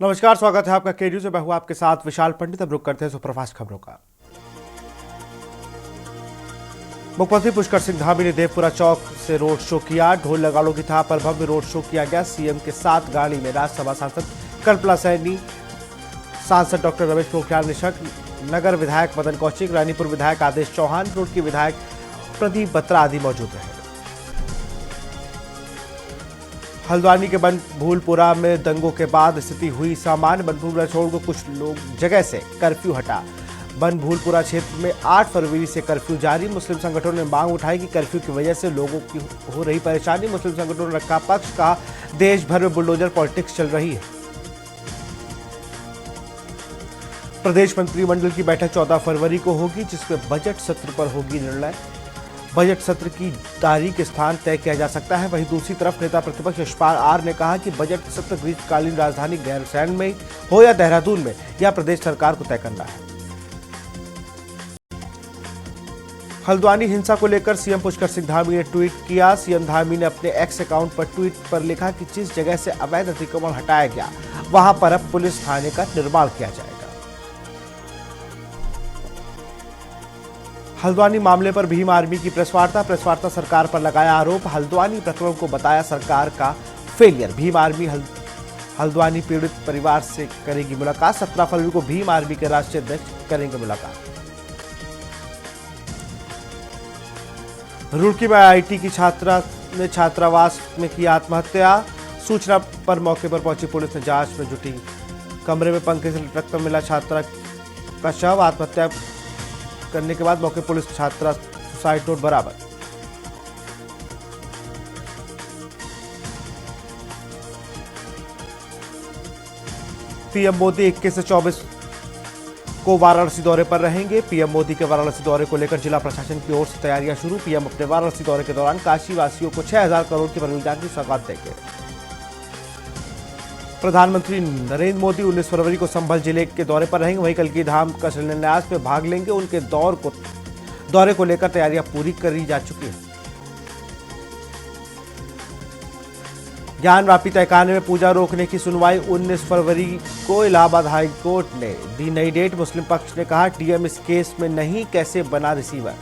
नमस्कार, स्वागत है आपका के न्यूज़ में। मैं हूं आपके साथ विशाल पंडित। अब रुक करते हैं सुप्रभात खबरों का। मुख्यमंत्री पुष्कर सिंह धामी ने देवपुरा चौक से रोड शो किया। ढोल नगाड़ों की थाप पर भव्य रोड शो किया गया। सीएम के साथ गाड़ी में राज्यसभा सांसद कल्पना सैनी, सांसद डॉक्टर रमेश पोखरियाल निशंक, नगर विधायक मदन कौशिक, रानीपुर विधायक आदेश चौहान, रुड़की विधायक प्रदीप बत्रा आदि मौजूद रहे। हल्द्वानी के बनभूलपुरा में दंगों के बाद स्थिति हुई सामान्य। बनभूलपुरा छोड़ को कुछ लोग जगह से कर्फ्यू हटा। बनभूलपुरा क्षेत्र में 8 फरवरी से कर्फ्यू जारी। मुस्लिम संगठनों ने मांग उठाई कि कर्फ्यू की वजह से लोगों की हो रही परेशानी। मुस्लिम संगठनों ने रखा पक्ष, कहा देश भर में बुलडोजर पॉलिटिक्स चल रही है। प्रदेश मंत्रिमंडल की बैठक 14 फरवरी को होगी, जिसमें बजट सत्र पर होगी निर्णय। बजट सत्र की तारीख स्थान तय किया जा सकता है। वहीं दूसरी तरफ नेता प्रतिपक्ष यशपाल आर ने कहा कि बजट सत्र ग्रीष्मकालीन राजधानी गैरसैंण में हो या देहरादून में, यह प्रदेश सरकार को तय करना है। हल्द्वानी हिंसा को लेकर सीएम पुष्कर सिंह धामी ने ट्वीट किया। सीएम धामी ने अपने एक्स अकाउंट पर ट्वीट पर लिखा कि जिस जगह से अवैध अतिक्रमण हटाया गया, वहां पर अब पुलिस थाने का निर्माण किया जाएगा। हल्द्वानी मामले पर भीम आर्मी की प्रेस वार्ता सरकार पर लगाया आरोप। हल्द्वानी प्रकरण को बताया सरकार का फेलियर। भीम आर्मी हल्द्वानी पीड़ित परिवार से करेगी मुलाकात। 17 फरवरी को भीम आर्मी के राष्ट्रीय अध्यक्ष करेंगे मुलाकात। रुड़की में आईआईटी की छात्रा ने छात्रावास में की आत्महत्या। सूचना पर मौके पर पहुंची पुलिस ने जांच में जुटी। कमरे में पंखे से लटकता मिला छात्रा का शव। आत्महत्या करने के बाद मौके पुलिस छात्रा सुसाइड नोट बरामद। पीएम मोदी 21 से 24 को वाराणसी दौरे पर रहेंगे। पीएम मोदी के वाराणसी दौरे को लेकर जिला प्रशासन की ओर से तैयारियां शुरू। पीएम अपने वाराणसी दौरे के दौरान काशी वासियों को 6000 करोड़ की परियोजना की सौगात देंगे। प्रधानमंत्री नरेंद्र मोदी 19 फरवरी को संभल जिले के दौरे पर रहेंगे। वहीं कल्की धाम का शिलान्यास में भाग लेंगे। उनके दौरे को लेकर तैयारियां पूरी करी जा चुकी हैं। ज्ञान वापी तहखाने में पूजा रोकने की सुनवाई 19 फरवरी को इलाहाबाद हाई कोर्ट ने दी नई डेट। मुस्लिम पक्ष ने कहा डीएम इस केस में नहीं, कैसे बना रिसीवर।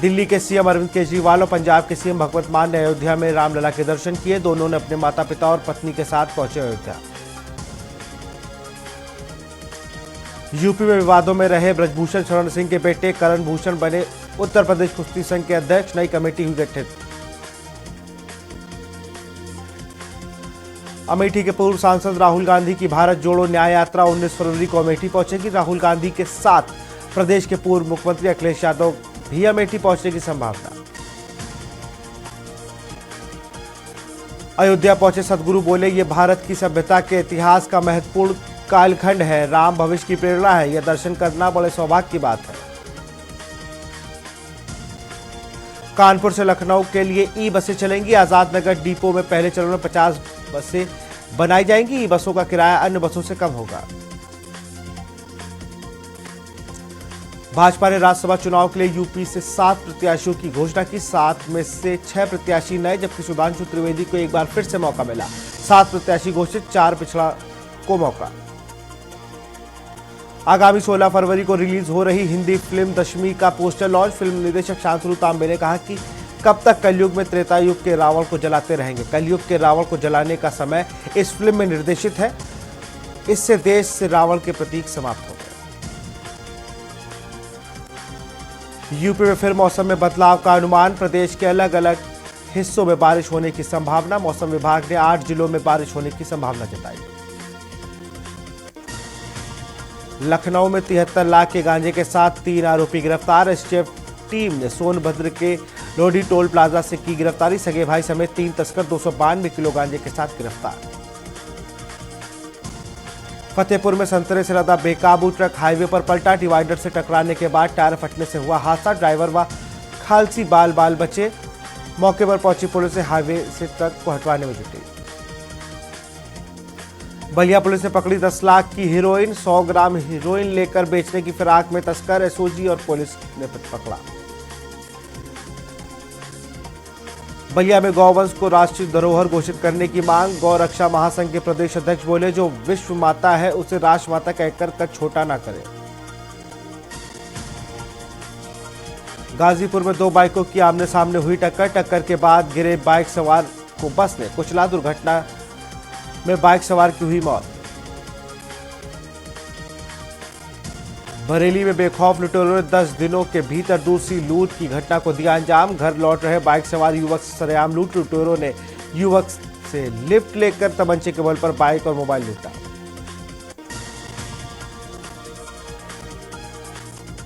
दिल्ली के सीएम अरविंद केजरीवाल और पंजाब के सीएम भगवंत मान ने अयोध्या में रामलला के दर्शन किए। दोनों ने अपने माता पिता और पत्नी के साथ पहुंचे अयोध्या। यूपी में विवादों में रहे ब्रजभूषण शरण सिंह के बेटे करण भूषण बने उत्तर प्रदेश कुश्ती संघ के अध्यक्ष। नई कमेटी हुई गठित। अमेठी के पूर्व सांसद राहुल गांधी की भारत जोड़ो न्याय यात्रा 19 फरवरी को अमेठी पहुंचेगी। राहुल गांधी के साथ प्रदेश के पूर्व मुख्यमंत्री अखिलेश यादव भी अमेठी पहुंचने की संभावना। अयोध्या पहुंचे सदगुरु बोले, ये भारत की सभ्यता के इतिहास का महत्वपूर्ण कालखंड है। राम भविष्य की प्रेरणा है। यह दर्शन करना बड़े सौभाग्य की बात है। कानपुर से लखनऊ के लिए ई बसें चलेंगी। आजाद नगर डिपो में पहले चरण में 50 बसें बनाई जाएंगी। ई बसों का किराया अन्य बसों से कम होगा। भाजपा ने राज्यसभा चुनाव के लिए यूपी से 7 प्रत्याशियों की घोषणा की। 7 में से 6 प्रत्याशी नए, जबकि सुधांशु त्रिवेदी को एक बार फिर से मौका मिला। 7 प्रत्याशी घोषित, 4 पिछड़ा को मौका। आगामी 16 फरवरी को रिलीज हो रही हिंदी फिल्म दशमी का पोस्टर लॉन्च। फिल्म निदेशक शांतनु तांबे ने कहा कि कब तक कलयुग में त्रेता युग के रावण को जलाते रहेंगे। कलयुग के रावण को जलाने का समय इस फिल्म में निर्देशित है। इससे देश से रावण के प्रतीक समाप्त हो गए। यूपी में फिर मौसम में बदलाव का अनुमान। प्रदेश के अलग अलग हिस्सों में बारिश होने की संभावना। मौसम विभाग ने 8 जिलों में बारिश होने की संभावना जताई। लखनऊ में 73 लाख के गांजे के साथ 3 आरोपी गिरफ्तार। एसटीएफ टीम ने सोनभद्र के लोधी टोल प्लाजा से की गिरफ्तारी। सगे भाई समेत 3 तस्कर 292 किलो गांजे के साथ गिरफ्तार। फतेहपुर में संतरे से लदा बेकाबू ट्रक हाईवे पर पलटा। डिवाइडर से टकराने के बाद टायर फटने से हुआ हादसा। ड्राइवर व खालसी बाल बचे। मौके पर पहुंची पुलिस से हाईवे से ट्रक को हटवाने में जुटी। बलिया पुलिस ने पकड़ी 10 लाख की हीरोइन। 100 ग्राम हीरोइन लेकर बेचने की फिराक में तस्कर। एसओजी और पुलिस ने पकड़ा। बलिया में गौवंश को राष्ट्रीय धरोहर घोषित करने की मांग। गौ रक्षा महासंघ के प्रदेश अध्यक्ष बोले, जो विश्व माता है उसे राष्ट्रमाता कहकर कर छोटा ना करे। गाजीपुर में दो बाइकों की आमने सामने हुई टक्कर के बाद गिरे बाइक सवार को बस ने कुचला। दुर्घटना में बाइक सवार की हुई मौत। बरेली में बेखौफ लुटेरों ने 10 दिनों के भीतर दूसरी लूट की घटना को दिया अंजाम। घर लौट रहे बाइक सवार युवक से सरेआम लूट। लुटेरों ने युवक से लिफ्ट लेकर तमंचे के बल पर बाइक और मोबाइल लूटा।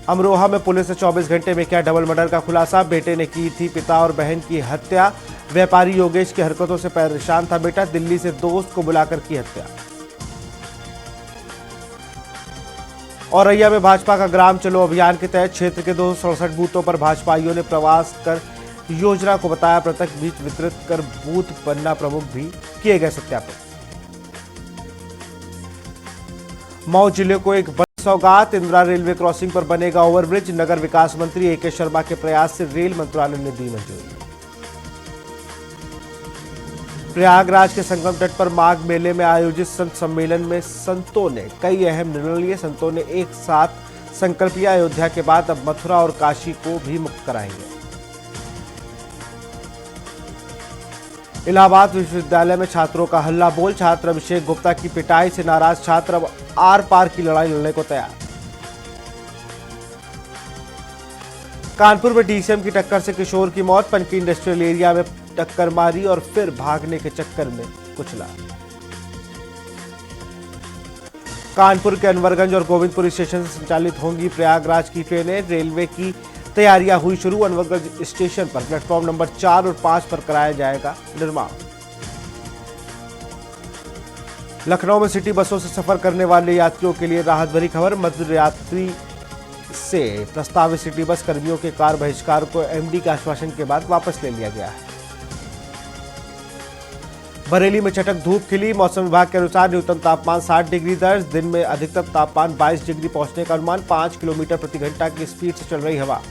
अमरोहा में पुलिस ने 24 घंटे में किया डबल मर्डर का खुलासा। बेटे ने की थी पिता और बहन की हत्या। व्यापारी योगेश की हरकतों से परेशान था बेटा। दिल्ली से दोस्त को बुलाकर की हत्या। औरैया में भाजपा का ग्राम चलो अभियान के तहत क्षेत्र के 267 बूथों पर भाजपाइयों ने प्रवास कर योजना को बताया। प्रत्यक्ष बीज वितरित कर बूथ पन्ना प्रमुख भी किए गए सत्यापित। मऊ जिले को एक बड़ी सौगात। इंदिरा रेलवे क्रॉसिंग पर बनेगा ओवरब्रिज। नगर विकास मंत्री एके शर्मा के प्रयास से रेल मंत्रालय ने दी मंजूरी। प्रयागराज के संगम तट पर माघ मेले में आयोजित संत सम्मेलन में संतों ने कई अहम निर्णय लिए। संतों ने एक साथ संकल्प लिया, अयोध्या के बाद अब मथुरा और काशी को भी मुक्त कराएंगे। इलाहाबाद विश्वविद्यालय में छात्रों का हल्ला बोल। छात्र अभिषेक गुप्ता की पिटाई से नाराज छात्र अब आर पार की लड़ाई लड़ने को तैयार। कानपुर में डीसीएम की टक्कर से किशोर की मौत। पनकी इंडस्ट्रियल एरिया में टक्कर मारी और फिर भागने के चक्कर में कुचला। कानपुर के अनवरगंज और गोविंदपुर स्टेशन से संचालित होंगी प्रयागराज की ट्रेनें। रेलवे की तैयारियां हुई शुरू। अनवरगंज स्टेशन पर प्लेटफॉर्म नंबर 4 और 5 पर कराया जाएगा निर्माण। लखनऊ में सिटी बसों से सफर करने वाले यात्रियों के लिए राहत भरी खबर। मध्य यात्री से प्रस्तावित सिटी बस कर्मियों के कार बहिष्कार को एमडी के आश्वासन के बाद वापस ले लिया गया है। बरेली में चटक धूप खिली। मौसम विभाग के अनुसार न्यूनतम तापमान 60 डिग्री दर्ज। दिन में अधिकतम तापमान 22 डिग्री पहुंचने का अनुमान। 5 किलोमीटर प्रति घंटा की स्पीड से चल रही हवा।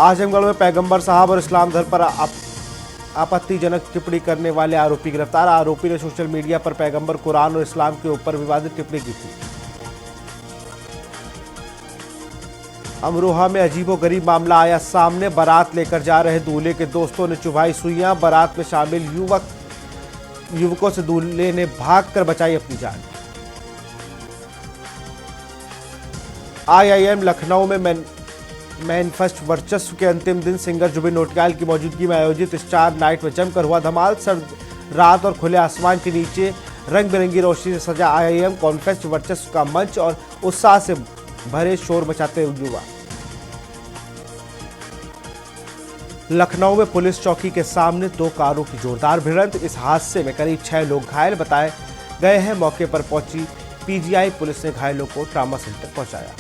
आजमगढ़ में पैगंबर साहब और इस्लाम धर्म पर आपत्तिजनक टिप्पणी करने वाले आरोपी गिरफ्तार। आरोपी ने सोशल मीडिया पर पैगंबर, कुरान और इस्लाम के ऊपर विवादित टिप्पणी की थी। अमरोहा में अजीबोगरीब मामला आया सामने। बारात लेकर जा रहे दूल्हे के दोस्तों ने चुभाई सुइयां। बारात में शामिल युवकों से दूल्हे ने भागकर बचाई अपनी जान। आईआईएम लखनऊ में मैनफेस्ट वर्चस्व के अंतिम दिन सिंगर जुबिन नौटियाल की मौजूदगी में आयोजित स्टार नाइट में जमकर हुआ धमाल। सर्द रात और खुले आसमान के नीचे रंग बिरंगी रोशनी से सजा आईआईएम कॉन्फेस्ट वर्चस्व का मंच और उत्साह से भरे शोर मचाते युवा। लखनऊ में पुलिस चौकी के सामने 2 कारों की जोरदार भिड़ंत। इस हादसे में करीब 6 लोग घायल बताए गए हैं। मौके पर पहुंची पीजीआई पुलिस ने घायलों को ट्रामा सेंटर पहुंचाया।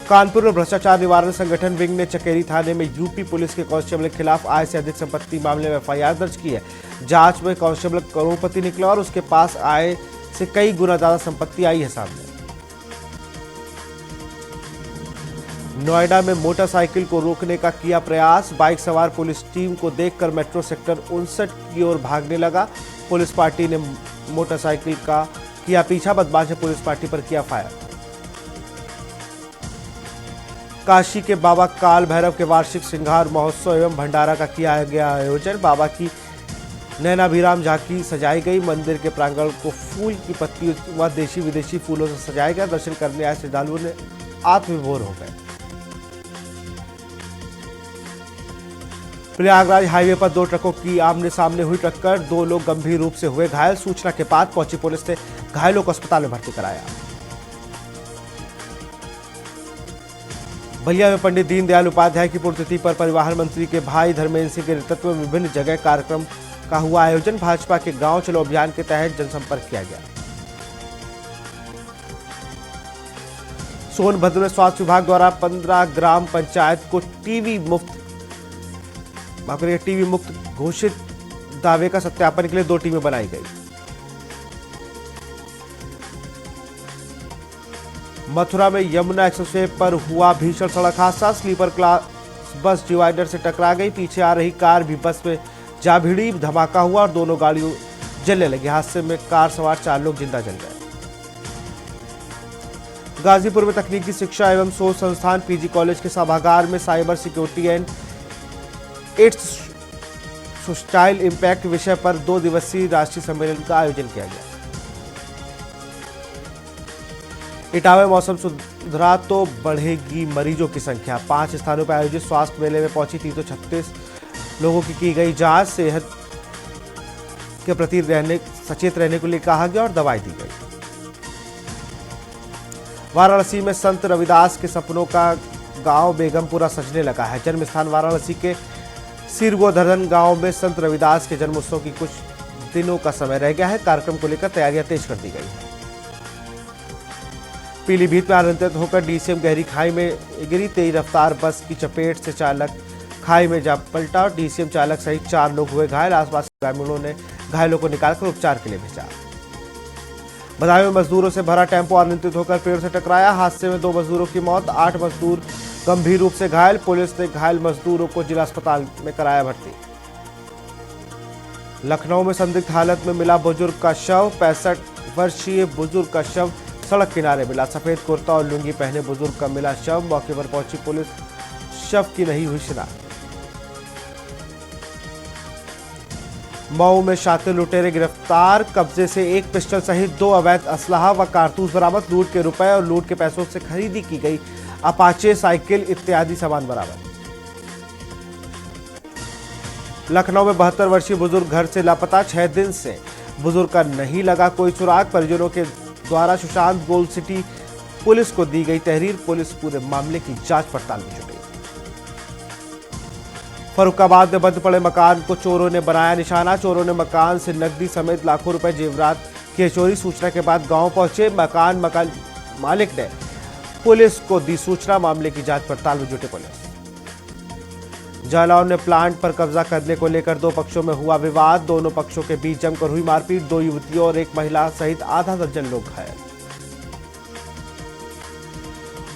कानपुर में भ्रष्टाचार निवारण संगठन विंग ने चकेरी थाने में यूपी पुलिस के कांस्टेबल के खिलाफ आय से अधिक संपत्ति मामले में एफआईआर दर्ज की है। जांच में कांस्टेबल करोड़पति निकला और उसके पास आय से कई गुना ज्यादा संपत्ति आई है सामने। नोएडा में मोटरसाइकिल को रोकने का किया प्रयास। बाइक सवार पुलिस टीम को देखकर मेट्रो सेक्टर 59 की ओर भागने लगा। पुलिस पार्टी ने मोटरसाइकिल का किया पीछा। बदमाश ने पुलिस पार्टी पर किया फायर। काशी के बाबा काल भैरव के वार्षिक श्रृंगार महोत्सव एवं भंडारा का किया गया आयोजन। बाबा की नैनाभिराम झांकी सजाई गई। मंदिर के प्रांगण को फूल की पत्ती व देशी विदेशी फूलों से सजाया गया। दर्शन करने आए श्रद्धालुओं ने आत्मविभोर हो गए। प्रयागराज हाईवे पर 2 ट्रकों की आमने सामने हुई टक्कर। 2 लोग गंभीर रूप से हुए घायल। सूचना के बाद पहुंची पुलिस ने घायलों को अस्पताल में भर्ती कराया। बलिया में पंडित दीनदयाल उपाध्याय की पुण्यतिथि पर परिवहन मंत्री के भाई धर्मेंद्र सिंह के नेतृत्व में विभिन्न जगह कार्यक्रम का हुआ आयोजन। भाजपा के गांव चलो अभियान के तहत जनसंपर्क किया गया। सोनभद्र में स्वास्थ्य विभाग द्वारा 15 ग्राम पंचायत को टीबी मुक्त घोषित दावे का सत्यापन के लिए 2 टीमें बनाई गई। मथुरा में यमुना एक्सप्रेसवे पर हुआ भीषण सड़क हादसा। स्लीपर क्लास बस डिवाइडर से टकरा गई। पीछे आ रही कार भी बस में जा भिड़ी। धमाका हुआ और दोनों गाड़ियों जलने लगी। हादसे में कार सवार 4 लोग जिंदा जल गए। गाजीपुर में तकनीकी शिक्षा एवं शोध संस्थान पीजी कॉलेज के सभागार में cyber security and it's social impact विषय पर 2 दिवसीय राष्ट्रीय सम्मेलन का आयोजन किया गया। इटावा में मौसम सुधरा तो बढ़ेगी मरीजों की संख्या। 5 स्थानों पर आयोजित स्वास्थ्य मेले में पहुंची 336 लोगों की गई जांच। सेहत के प्रति सचेत रहने के लिए कहा गया और दवाई दी गई। वाराणसी में संत रविदास के सपनों का गांव बेगमपुरा सजने लगा है। जन्म स्थान वाराणसी के सिरगोधरन गांव में संत रविदास के जन्मोत्सव की कुछ दिनों का समय रह गया है। कार्यक्रम को लेकर तैयारियां तेज कर दी गई है। पीलीभीत में अनियंत्रित होकर डीसीएम गहरी खाई में गिरी। तेज रफ्तार बस की चपेट से चालक खाई में जा पलटा। डीसीएम चालक सहित 4 लोग हुए घायल। आसपास के ग्रामीणों ने घायलों को निकालकर उपचार के लिए भेजा। बदायूं में मजदूरों से भरा टेम्पो अनियंत्रित होकर पेड़ से टकराया। हादसे में 2 मजदूरों की मौत, 8 मजदूर गंभीर रूप से घायल। पुलिस ने घायल मजदूरों को जिला अस्पताल में कराया भर्ती। लखनऊ में संदिग्ध हालत में मिला बुजुर्ग का शव। 65 वर्षीय बुजुर्ग का शव सड़क किनारे मिला। सफेद कुर्ता और लुंगी पहने बुजुर्ग का मिला शव। मौके पर पहुंची पुलिस शव की नहीं हुई शिनाख्त। मऊ में शातिर लुटेरे गिरफ्तार। कब्जे से 1 पिस्टल सहित 2 अवैध असलाहा व कारतूस बरामद। लूट के रुपए और लूट के पैसों से खरीदी की गई अपाचे साइकिल इत्यादि सामान बरामद। लखनऊ में 72 वर्षीय बुजुर्ग घर से लापता। 6 दिन से बुजुर्ग का नहीं लगा कोई सुराग। परिजनों के द्वारा सुशांत गोल्ड सिटी पुलिस को दी गई तहरीर। पुलिस पूरे मामले की जांच पड़ताल में जुटी। फर्रुखाबाद में बंद पड़े मकान को चोरों ने बनाया निशाना। चोरों ने मकान से नकदी समेत लाखों रुपए जेवरात की चोरी। सूचना के बाद गांव पहुंचे मकान मालिक ने पुलिस को दी सूचना। मामले की जांच पड़ताल में जुटी पुलिस। जालौन में प्लांट पर कब्जा करने को लेकर 2 पक्षों में हुआ विवाद। दोनों पक्षों के बीच जमकर हुई मारपीट। 2 युवतियों और 1 महिला सहित आधा दर्जन लोग घायल।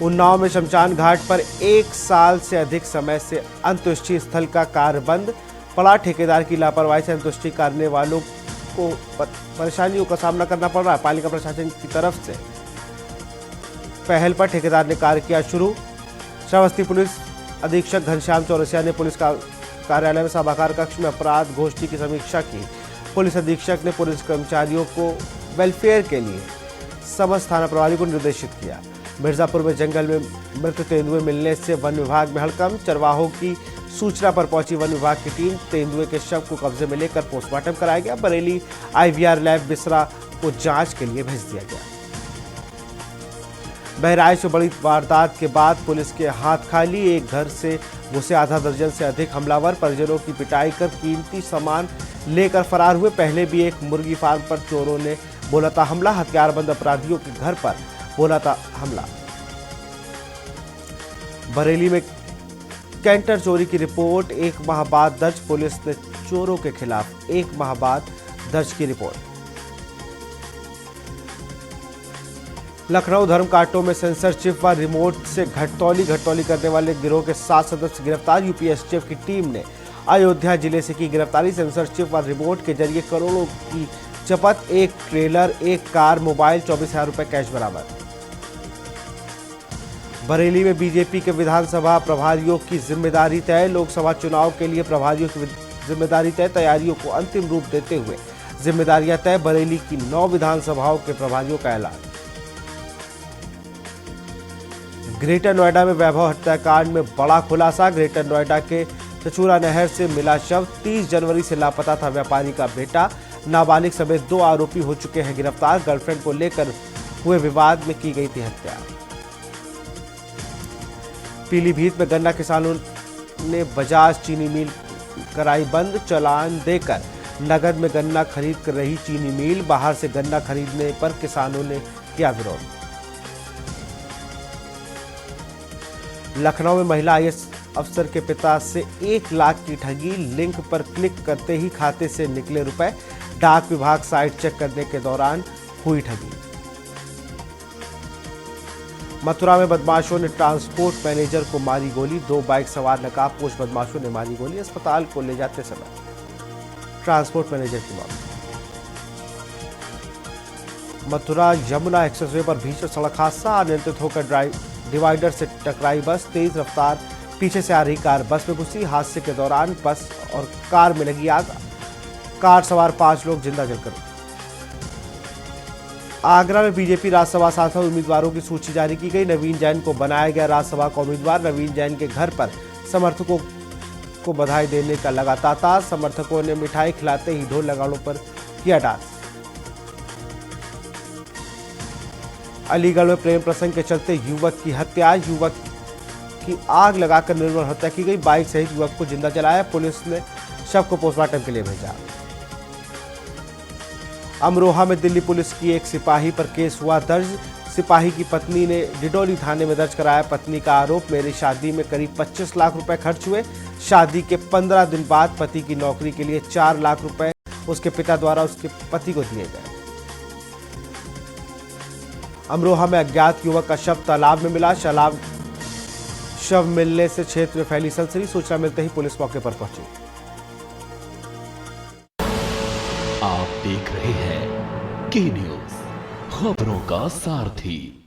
उन्नाव में शमशान घाट पर 1 साल से अधिक समय से अंत्येष्टि स्थल का कार्य बंद पड़ा। ठेकेदार की लापरवाही से अंत्येष्टि करने वालों को परेशानियों का सामना करना पड़ रहा है। पालिका प्रशासन की तरफ से पहल पर ठेकेदार ने कार्य किया शुरू। श्रावस्ती पुलिस अधीक्षक घनश्याम चौरसिया ने पुलिस कार्यालय में सभागार कक्ष में अपराध गोष्ठी की समीक्षा की। पुलिस अधीक्षक ने पुलिस कर्मचारियों को वेलफेयर के लिए समस्त थाना प्रभारी को निर्देशित किया। मिर्जापुर में जंगल में मृत तेंदुए मिलने से वन विभाग में हड़कंप। चरवाहों की सूचना पर पहुंची वन विभाग की टीम। तेंदुए के शव को कब्जे में लेकर पोस्टमार्टम कराया गया। बरेली आईवीआर लैब बिसरा को जांच के लिए भेज दिया गया। बहराइच में बड़ी वारदात के बाद पुलिस के हाथ खाली। एक घर से घुसे आधा दर्जन से अधिक हमलावर। परिजनों की पिटाई कर कीमती सामान लेकर फरार हुए। पहले भी एक मुर्गी फार्म पर चोरों ने बोला था हमला। हथियारबंद अपराधियों के घर पर बोला था हमला। बरेली में कैंटर चोरी की रिपोर्ट 1 माह बाद दर्ज। पुलिस ने चोरों के खिलाफ 1 माह बाद दर्ज की रिपोर्ट। लखनऊ धर्मकांटों में सेंसर चिप व रिमोट से घटतौली करने वाले गिरोह के 7 सदस्य गिरफ्तार। यूपी एसटीएफ की टीम ने अयोध्या जिले से की गिरफ्तारी। सेंसर चिप व रिमोट के जरिए करोड़ों की जब्त। 1 ट्रेलर, 1 कार, मोबाइल, 24,000 रुपए कैश बरामद। बरेली में बीजेपी के विधानसभा प्रभारियों की जिम्मेदारी तय। लोकसभा चुनाव के लिए प्रभारियों की जिम्मेदारी तय। तैयारियों को अंतिम रूप देते हुए जिम्मेदारियां तय। बरेली की 9 विधानसभाओं के प्रभारियों का ऐलान। ग्रेटर नोएडा में वैभव हत्याकांड में बड़ा खुलासा। ग्रेटर नोएडा के चचूरा नहर से मिला शव। 30 जनवरी से लापता था व्यापारी का बेटा। नाबालिग समेत 2 आरोपी हो चुके हैं गिरफ्तार। गर्लफ्रेंड को लेकर हुए विवाद में की गई थी हत्या। पीलीभीत में गन्ना किसानों ने बजाज चीनी मिल कराई बंद। चालान देकर नगद में गन्ना खरीद कर रही चीनी मिल। बाहर से गन्ना खरीदने पर किसानों ने किया विरोध। लखनऊ में महिला आईएएस अफसर के पिता से 1 लाख की ठगी। लिंक पर क्लिक करते ही खाते से निकले रुपए। डाक विभाग साइट चेक करने के दौरान हुई ठगी। मथुरा में बदमाशों ने ट्रांसपोर्ट मैनेजर को मारी गोली। 2 बाइक सवार नकाबपोश बदमाशों ने मारी गोली। अस्पताल को ले जाते समय ट्रांसपोर्ट मैनेजर की मौत। मथुरा यमुना एक्सप्रेसवे पर भीषण सड़क हादसा। अनियंत्रित होकर डिवाइडर से टकराई बस। तेज रफ्तार पीछे से आ रही कार बस में घुसी। हादसे के दौरान बस और कार में लगी आग। कार सवार 5 लोग जिंदा जलकर। आगरा में बीजेपी राज्यसभा सांसद उम्मीदवारों की सूची जारी की गई। नवीन जैन को बनाया गया राज्यसभा का उम्मीदवार। नवीन जैन के घर पर समर्थकों को बधाई देने का लगा तांता। समर्थकों ने मिठाई खिलाते ही ढोल नगाड़ों पर किया डांस। अलीगढ़ में प्रेम प्रसंग के चलते युवक की हत्या। युवक की आग लगाकर निर्मम हत्या की गई। बाइक सहित युवक को जिंदा जलाया। पुलिस ने शव को पोस्टमार्टम के लिए भेजा। अमरोहा में दिल्ली पुलिस की एक सिपाही पर केस हुआ दर्ज। सिपाही की पत्नी ने डिडौली थाने में दर्ज कराया। पत्नी का आरोप, मेरी शादी में करीब 25 लाख रुपए खर्च हुए। शादी के 15 दिन बाद पति की नौकरी के लिए 4 लाख रुपए उसके पिता द्वारा उसके पति को दिए गए। अमरोहा में अज्ञात युवक का शव तालाब में मिला। शव मिलने से क्षेत्र में फैली सनसनी। सूचना मिलते ही पुलिस मौके पर पहुंची। आप देख रहे हैं के न्यूज़, खबरों का सारथी।